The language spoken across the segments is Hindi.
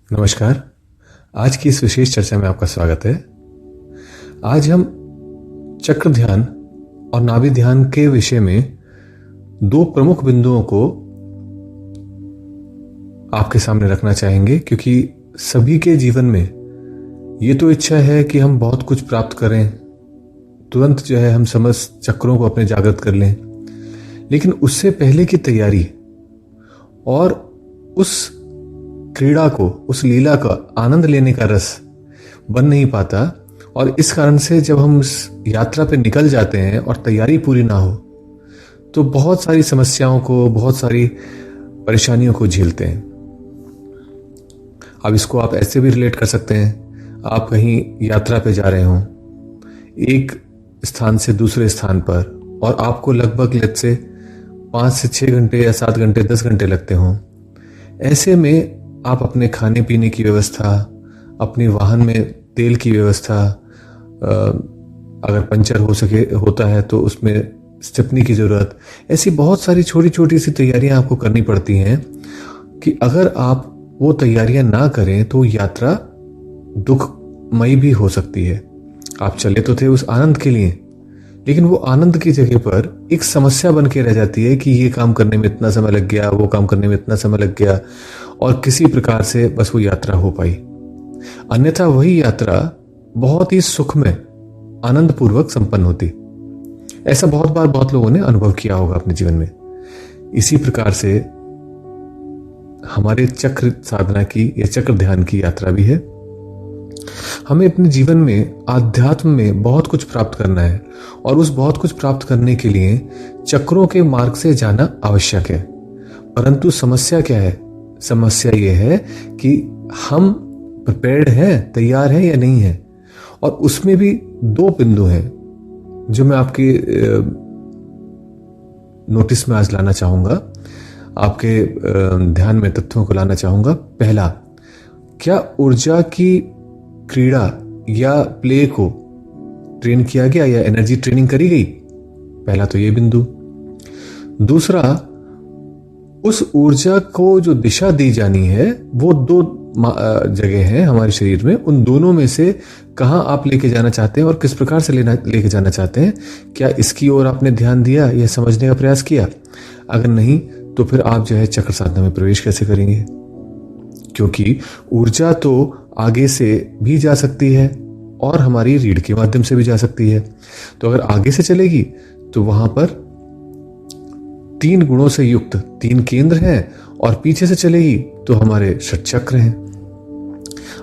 नमस्कार। आज की इस विशेष चर्चा में आपका स्वागत है। आज हम चक्र ध्यान और नाभि ध्यान के विषय में दो प्रमुख बिंदुओं को आपके सामने रखना चाहेंगे, क्योंकि सभी के जीवन में ये तो इच्छा है कि हम बहुत कुछ प्राप्त करें, तुरंत जो है हम समस्त चक्रों को अपने जागृत कर लें, लेकिन उससे पहले की तैयारी और उस क्रीड़ा को, उस लीला का आनंद लेने का रस बन नहीं पाता। और इस कारण से जब हम इस यात्रा पे निकल जाते हैं और तैयारी पूरी ना हो तो बहुत सारी समस्याओं को, बहुत सारी परेशानियों को झेलते हैं। अब इसको आप ऐसे भी रिलेट कर सकते हैं, आप कहीं यात्रा पे जा रहे हो एक स्थान से दूसरे स्थान पर, और आपको लगभग लेट से 5 से 6 घंटे या 7 घंटे 10 घंटे लगते हों। ऐसे में आप अपने खाने पीने की व्यवस्था, अपने वाहन में तेल की व्यवस्था, अगर पंचर होता है तो उसमें स्टेपनी की जरूरत, ऐसी बहुत सारी छोटी छोटी सी तैयारियां आपको करनी पड़ती हैं कि अगर आप वो तैयारियां ना करें तो यात्रा दुखमयी भी हो सकती है। आप चले तो थे उस आनंद के लिए, लेकिन वो आनंद की जगह पर एक समस्या बन के रह जाती है कि ये काम करने में इतना समय लग गया, वो काम करने में इतना समय लग गया, और किसी प्रकार से बस वो यात्रा हो पाई। अन्यथा वही यात्रा बहुत ही सुखमय, आनंद पूर्वक संपन्न होती। ऐसा बहुत बार बहुत लोगों ने अनुभव किया होगा अपने जीवन में। इसी प्रकार से हमारे चक्र साधना की या चक्र ध्यान की यात्रा भी है। हमें अपने जीवन में आध्यात्म में बहुत कुछ प्राप्त करना है, और उस बहुत कुछ प्राप्त करने के लिए चक्रों के मार्ग से जाना आवश्यक है। परंतु समस्या क्या है? समस्या यह है कि हम प्रिपेयर्ड हैं, तैयार हैं या नहीं है। और उसमें भी दो बिंदु हैं जो मैं आपके नोटिस में आज लाना चाहूंगा, आपके ध्यान में तथ्यों को लाना चाहूंगा। पहला, क्या ऊर्जा की क्रीड़ा या प्ले को ट्रेन किया गया या एनर्जी ट्रेनिंग करी गई? पहला तो ये बिंदु। दूसरा, उस ऊर्जा को जो दिशा दी जानी है वो दो जगह है हमारे शरीर में, उन दोनों में से कहां आप लेके जाना चाहते हैं और किस प्रकार से लेके जाना चाहते हैं। क्या इसकी ओर आपने ध्यान दिया या समझने का प्रयास किया? अगर नहीं तो फिर आप जो है चक्र साधना में प्रवेश कैसे करेंगे? क्योंकि ऊर्जा तो आगे से भी जा सकती है और हमारी रीढ़ के माध्यम से भी जा सकती है। तो अगर आगे से चलेगी तो वहां पर 3 गुणों से युक्त 3 केंद्र हैं, और पीछे से चलेगी तो हमारे षटचक्र हैं।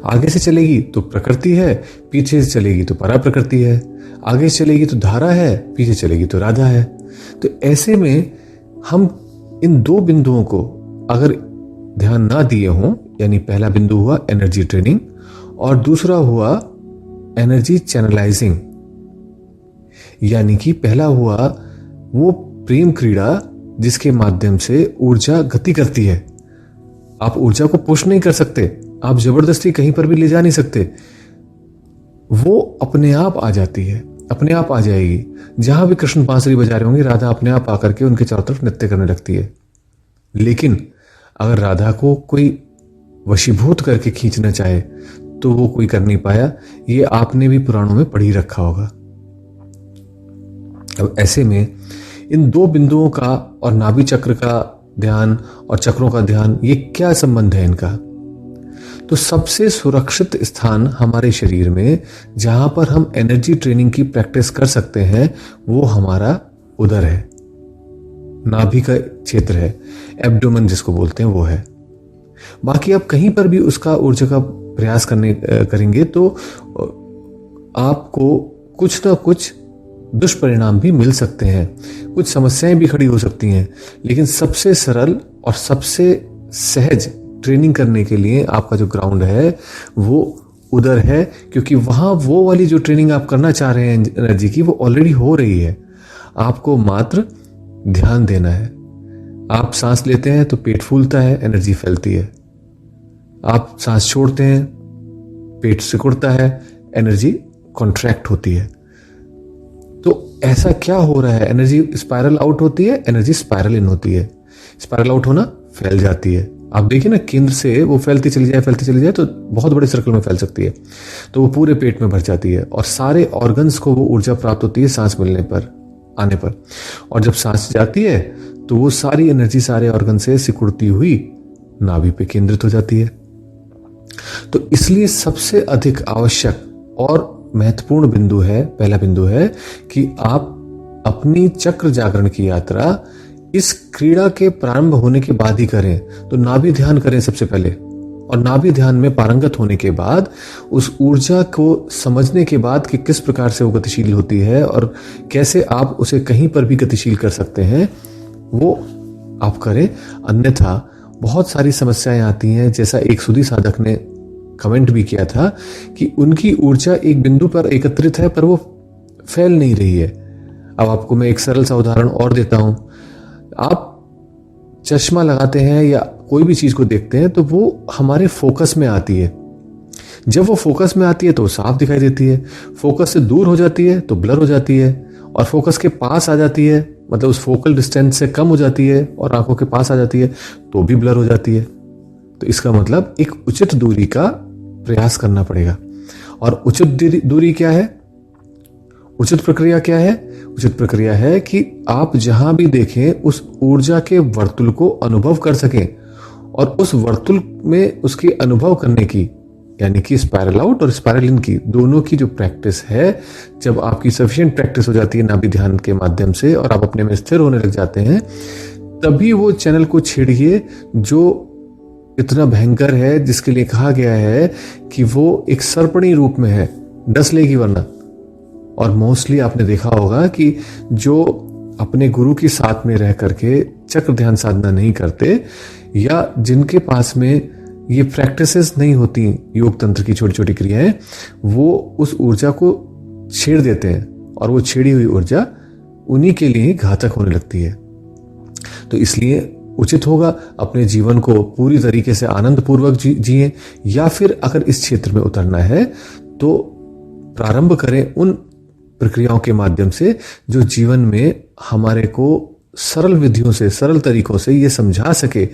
आगे से चलेगी तो प्रकृति है, पीछे से चलेगी तो परा प्रकृति है। आगे से चलेगी तो धारा है, पीछे चलेगी तो राधा है। तो ऐसे में हम इन दो बिंदुओं को अगर ध्यान ना दिए हों, यानी पहला बिंदु हुआ एनर्जी ट्रेनिंग और दूसरा हुआ एनर्जी चैनलाइजिंग, यानी कि पहला हुआ वो प्रेम क्रीड़ा जिसके माध्यम से ऊर्जा गति करती है। आप ऊर्जा को पुश नहीं कर सकते, आप जबरदस्ती कहीं पर भी ले जा नहीं सकते, वो अपने आप आ जाती है, अपने आप आ जाएगी। जहां भी कृष्ण बांसुरी बजा रहे होंगे, राधा अपने आप आकर के उनके चारों तरफ नृत्य करने लगती है। लेकिन अगर राधा को कोई वशीभूत करके खींचना चाहे तो वो कोई कर नहीं पाया। ये आपने भी पुराणों में पढ़ ही रखा होगा। अब ऐसे में इन दो बिंदुओं का और नाभि चक्र का ध्यान और चक्रों का ध्यान, ये क्या संबंध है इनका? तो सबसे सुरक्षित स्थान हमारे शरीर में जहां पर हम एनर्जी ट्रेनिंग की प्रैक्टिस कर सकते हैं वो हमारा उदर है, नाभि का क्षेत्र है, एब्डोमेन जिसको बोलते हैं वो है। बाकी आप कहीं पर भी उसका ऊर्जा का प्रयास करेंगे तो आपको कुछ ना कुछ दुष्परिणाम भी मिल सकते हैं, कुछ समस्याएं भी खड़ी हो सकती हैं। लेकिन सबसे सरल और सबसे सहज ट्रेनिंग करने के लिए आपका जो ग्राउंड है वो उदर है, क्योंकि वहां वो वाली जो ट्रेनिंग आप करना चाह रहे हैं एनर्जी की, वो ऑलरेडी हो रही है। आपको मात्र ध्यान देना है। आप सांस लेते हैं तो पेट फूलता है, एनर्जी फैलती है। आप सांस छोड़ते हैं, पेट सिकुड़ता है, एनर्जी कॉन्ट्रैक्ट होती है। तो ऐसा क्या हो रहा है? एनर्जी स्पाइरल आउट होती है, एनर्जी स्पाइरल इन होती है। स्पाइरल आउट होना, फैल जाती है, आप देखिए ना, केंद्र से वो फैलती चली जाए तो बहुत बड़े सर्कल में फैल सकती है, तो वो पूरे पेट में भर जाती है और सारे ऑर्गन्स को वो ऊर्जा प्राप्त होती है सांस मिलने पर, आने पर। और जब सांस जाती है तो वो सारी एनर्जी सारे ऑर्गन से सिकुड़ती हुई नाभि पे केंद्रित हो जाती है। तो इसलिए सबसे अधिक आवश्यक और महत्वपूर्ण बिंदु है, पहला बिंदु है कि आप अपनी चक्र जागरण की यात्रा इस क्रीड़ा के प्रारंभ होने के बाद ही करें। तो नाभि ध्यान करें सबसे पहले, और नाभि ध्यान में पारंगत होने के बाद उस ऊर्जा को समझने के बाद कि किस प्रकार से वो गतिशील होती है और कैसे आप उसे कहीं पर भी गतिशील कर सकते हैं, वो आप करें। अन्यथा बहुत सारी समस्याएं आती हैं, जैसा एक सुधी साधक ने कमेंट भी किया था कि उनकी ऊर्जा एक बिंदु पर एकत्रित है पर वो फैल नहीं रही है। अब आपको मैं एक सरल सा उदाहरण और देता हूं। आप चश्मा लगाते हैं या कोई भी चीज को देखते हैं तो वो हमारे फोकस में आती है। जब वो फोकस में आती है तो साफ दिखाई देती है, फोकस से दूर हो जाती है तो ब्लर हो जाती है, और फोकस के पास आ जाती है, मतलब उस फोकल डिस्टेंस से कम हो जाती है और आंखों के पास आ जाती है तो भी ब्लर हो जाती है। तो इसका मतलब एक उचित दूरी का प्रयास करना पड़ेगा। और उचित दूरी क्या है, उचित प्रक्रिया क्या है? उचित प्रक्रिया है कि आप जहां भी देखें उस ऊर्जा के वर्तुल को अनुभव कर सकें, और उस वर्तुल में उसके अनुभव करने की, यानी कि स्पाइरल आउट और स्पाइरल इन की दोनों की जो प्रैक्टिस है, जब आपकी सफिशिएंट प्रैक्टिस हो जाती है नाभि ध्यान के माध्यम से और आप अपने में स्थिर होने लग जाते हैं, तभी वो चैनल को छेड़िए जो इतना भयंकर है, जिसके लिए कहा गया है कि वो एक सर्पणी रूप में है, डस लेगी वरना। और मोस्टली आपने देखा होगा कि जो अपने गुरु के साथ में रह करके चक्र ध्यान साधना नहीं करते, या जिनके पास में ये प्रैक्टिसेस नहीं होती योग तंत्र की छोटी छोटी क्रियाएं, वो उस ऊर्जा को छेड़ देते हैं और वो छेड़ी हुई ऊर्जा उन्हीं के लिए घातक होने लगती है। तो इसलिए उचित होगा अपने जीवन को पूरी तरीके से आनंद पूर्वक जिए, या फिर अगर इस क्षेत्र में उतरना है तो प्रारंभ करें उन प्रक्रियाओं के माध्यम से जो जीवन में हमारे को सरल विधियों से, सरल तरीकों से ये समझा सके,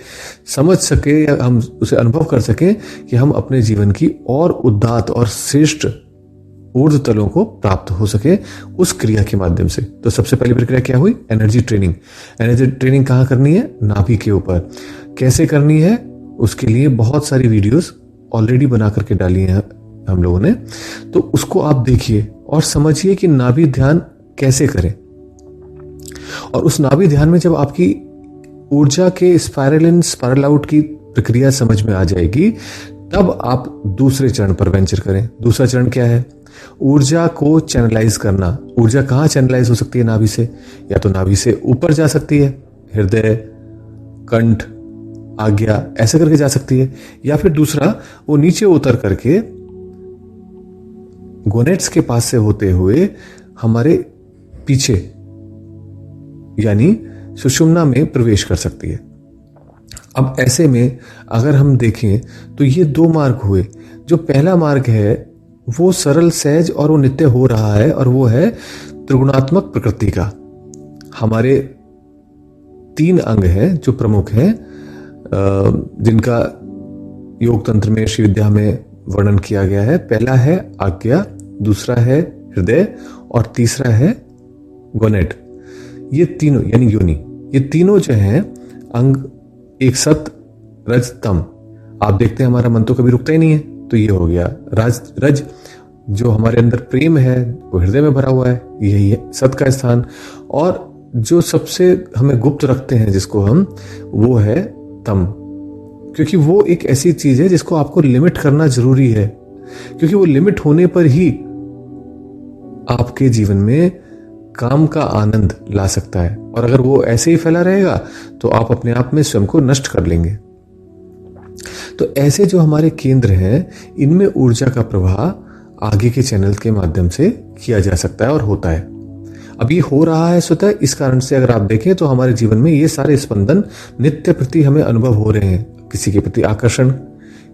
समझ सके, या हम उसे अनुभव कर सकें कि हम अपने जीवन की और उदात्त और श्रेष्ठ ऊर्ध्व तलों को प्राप्त हो सके उस क्रिया के माध्यम से। तो सबसे पहली प्रक्रिया क्या हुई? Energy training. एनर्जी ट्रेनिंग कहाँ करनी है? नाभि के ऊपर। कैसे करनी है? उसके लिए बहुत सारी वीडियोस ऑलरेडी बना करके डाली हैं हम लोगों ने, तो उसको आप देखिए और समझिए कि नाभि ध्यान कैसे करें। और उस नाभि ध्यान में जब आपकी ऊर्जा के स्पाइरल इन स्पाइरल आउट की प्रक्रिया समझ में आ जाएगी, तब आप दूसरे चरण पर वेंचर करें। दूसरा चरण क्या है? ऊर्जा को चैनलाइज करना। ऊर्जा कहाँ चैनलाइज हो सकती है? नाभि से। या तो नाभि से ऊपर जा सकती है, हृदय, कंठ, आज्ञा, ऐसे करके जा सकती है, या फिर दूसरा वो नीचे उतर करके गोनेट्स के पास से होते हुए हमारे पीछे यानी सुषुम्ना में प्रवेश कर सकती है। अब ऐसे में अगर हम देखें तो ये दो मार्ग हुए। जो पहला मार्ग है वो सरल, सहज और वो नित्य हो रहा है, और वो है त्रिगुणात्मक प्रकृति का। हमारे 3 अंग हैं जो प्रमुख हैं, जिनका योग तंत्र में, श्री विद्या में वर्णन किया गया है। पहला है आज्ञा, दूसरा है हृदय, और तीसरा है गोनेट। ये तीनों यानी योनि, ये तीनों जो हैं अंग, एक सत, रज, तम। आप देखते हैं हमारा मन तो कभी रुकता ही नहीं है, तो ये हो गया रज। जो हमारे अंदर प्रेम है वो हृदय में भरा हुआ है, यही है सत का स्थान। और जो सबसे हमें गुप्त रखते हैं जिसको हम, वो है तम, क्योंकि वो एक ऐसी चीज है जिसको आपको लिमिट करना जरूरी है, क्योंकि वो लिमिट होने पर ही आपके जीवन में काम का आनंद ला सकता है। और अगर वो ऐसे ही फैला रहेगा तो आप अपने आप में स्वयं को नष्ट कर लेंगे। तो ऐसे जो हमारे केंद्र हैं, इनमें ऊर्जा का प्रवाह आगे के चैनल के माध्यम से किया जा सकता है और होता है। अब ये हो रहा है स्वतः। इस कारण से अगर आप देखें तो हमारे जीवन में ये सारे स्पंदन नित्य प्रति हमें अनुभव हो रहे हैं। किसी के प्रति आकर्षण,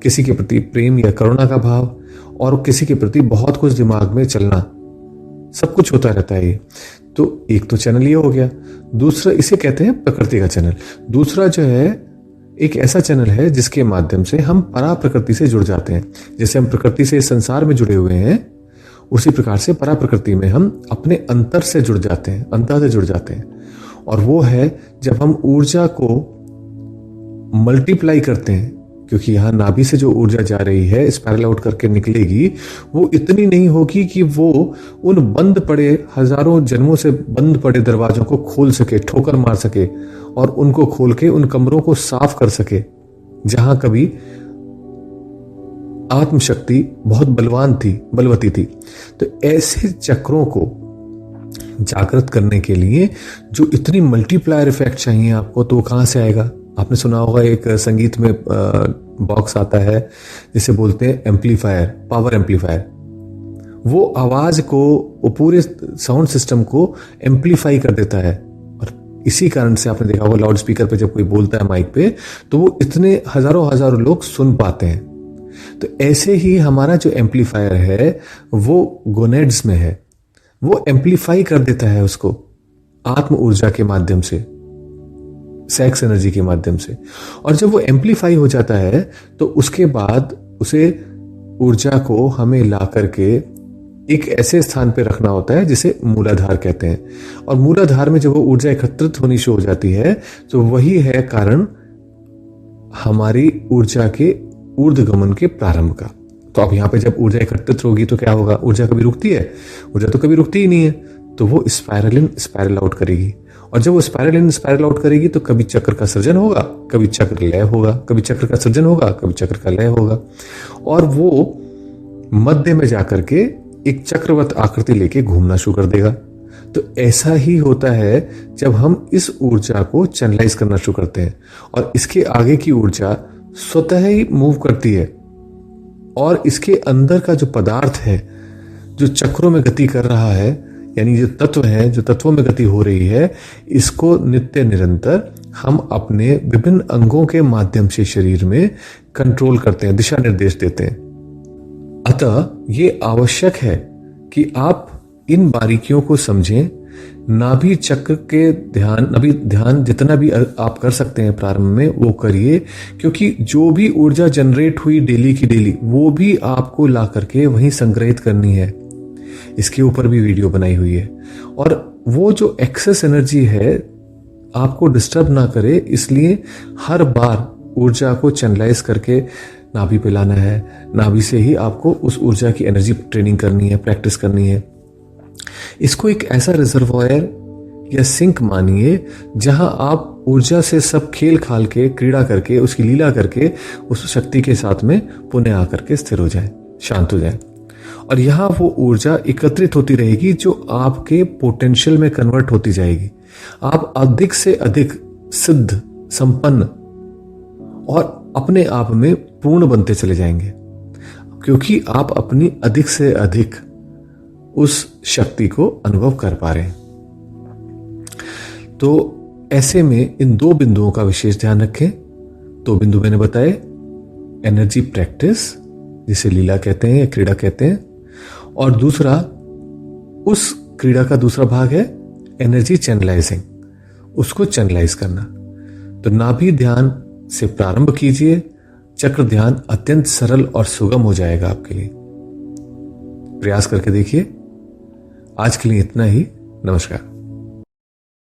किसी के प्रति प्रेम या करुणा का भाव, और किसी के प्रति बहुत कुछ दिमाग में चलना, सब कुछ होता रहता है ये। तो एक तो चैनल ये हो गया। दूसरा, इसे कहते हैं प्रकृति का चैनल। दूसरा जो है एक ऐसा चैनल है जिसके माध्यम से हम परा प्रकृति से जुड़ जाते हैं। जैसे हम प्रकृति से इस संसार में जुड़े हुए हैं, उसी प्रकार से परा प्रकृति में हम अपने अंतर से जुड़ जाते हैं, अंतर से जुड़ जाते हैं। और वो है जब हम ऊर्जा को मल्टीप्लाई करते हैं, क्योंकि यहां नाभि से जो ऊर्जा जा रही है स्पाइरल आउट करके निकलेगी, वो इतनी नहीं होगी कि वो उन बंद पड़े, हजारों जन्मों से बंद पड़े दरवाजों को खोल सके, ठोकर मार सके और उनको खोल के उन कमरों को साफ कर सके जहां कभी आत्मशक्ति बहुत बलवती थी। तो ऐसे चक्रों को जागृत करने के लिए जो इतनी मल्टीप्लायर इफेक्ट चाहिए आपको, तो वो कहां से आएगा? आपने सुना होगा एक संगीत में बॉक्स आता है जिसे बोलते हैं एम्पलीफायर, पावर एम्पलीफायर। वो आवाज को, वो पूरे साउंड सिस्टम को एम्पलीफाई कर देता है। और इसी कारण से आपने देखा होगा लाउड स्पीकर पे जब कोई बोलता है माइक पे, तो वो इतने हजारों लोग सुन पाते हैं। तो ऐसे ही हमारा जो एम्पलीफायर है वो गोनेड्स में है, वो एम्पलीफाई कर देता है उसको आत्म ऊर्जा के माध्यम से, सेक्स एनर्जी के माध्यम से। और जब वो एम्पलीफाई हो जाता है तो उसके बाद उसे ऊर्जा को हमें ला करके एक ऐसे स्थान पे रखना होता है जिसे मूलाधार कहते हैं। और मूलाधार में जब वो ऊर्जा एकत्रित होनी शुरू हो जाती है तो वही है कारण हमारी ऊर्जा के ऊर्ध्वगमन के प्रारंभ का। तो अब यहां पे जब ऊर्जा एकत्रित होगी तो क्या होगा? ऊर्जा कभी रुकती है? ऊर्जा तो कभी रुकती ही नहीं है। तो वो स्पाइरल इन स्पाइरल आउट करेगी। और जब वो स्पाइरल इन स्पाइरल आउट करेगी तो कभी चक्र का सृजन होगा, कभी चक्र लय होगा, कभी चक्र का सृजन होगा, कभी चक्र का लय होगा। और वो मध्य में जाकर के एक चक्रवत आकृति लेके घूमना शुरू कर देगा। तो ऐसा ही होता है जब हम इस ऊर्जा को चैनलाइज करना शुरू करते हैं। और इसके आगे की ऊर्जा स्वतः ही मूव करती है। और इसके अंदर का जो पदार्थ है, जो चक्रों में गति कर रहा है, यानी जो तत्व है, जो तत्वों में गति हो रही है, इसको नित्य निरंतर हम अपने विभिन्न अंगों के माध्यम से शरीर में कंट्रोल करते हैं, दिशा निर्देश देते हैं। अतः ये आवश्यक है कि आप इन बारीकियों को समझें। नाभि चक्र के ध्यान जितना भी आप कर सकते हैं प्रारंभ में वो करिए, क्योंकि जो भी ऊर्जा जनरेट हुई डेली की डेली, वो भी आपको ला करके वहीं संग्रहित करनी है। इसके ऊपर भी वीडियो बनाई हुई है। और वो जो एक्सेस एनर्जी है आपको डिस्टर्ब ना करे, इसलिए हर बार ऊर्जा को चैनलाइज करके नाभि पे लाना है। नाभि से ही आपको उस ऊर्जा की एनर्जी ट्रेनिंग करनी है, प्रैक्टिस करनी है। इसको एक ऐसा रिजर्वायर या सिंक मानिए जहां आप ऊर्जा से सब खेल खाल के, क्रीड़ा करके, उसकी लीला करके उस शक्ति के साथ में पुनः आकर के स्थिर हो जाए, शांत हो जाए। और यहां वो ऊर्जा एकत्रित होती रहेगी जो आपके पोटेंशियल में कन्वर्ट होती जाएगी। आप अधिक से अधिक सिद्ध, संपन्न और अपने आप में पूर्ण बनते चले जाएंगे, क्योंकि आप अपनी अधिक से अधिक उस शक्ति को अनुभव कर पा रहे हैं। तो ऐसे में इन दो बिंदुओं का विशेष ध्यान रखें। दो बिंदु मैंने बताए, एनर्जी प्रैक्टिस जिसे लीला कहते हैं या क्रीड़ा कहते हैं, और दूसरा, उस क्रीड़ा का दूसरा भाग है एनर्जी चैनलाइजिंग, उसको चैनलाइज करना। तो नाभि ध्यान से प्रारंभ कीजिए, चक्र ध्यान अत्यंत सरल और सुगम हो जाएगा आपके लिए। प्रयास करके देखिए। आज के लिए इतना ही। नमस्कार।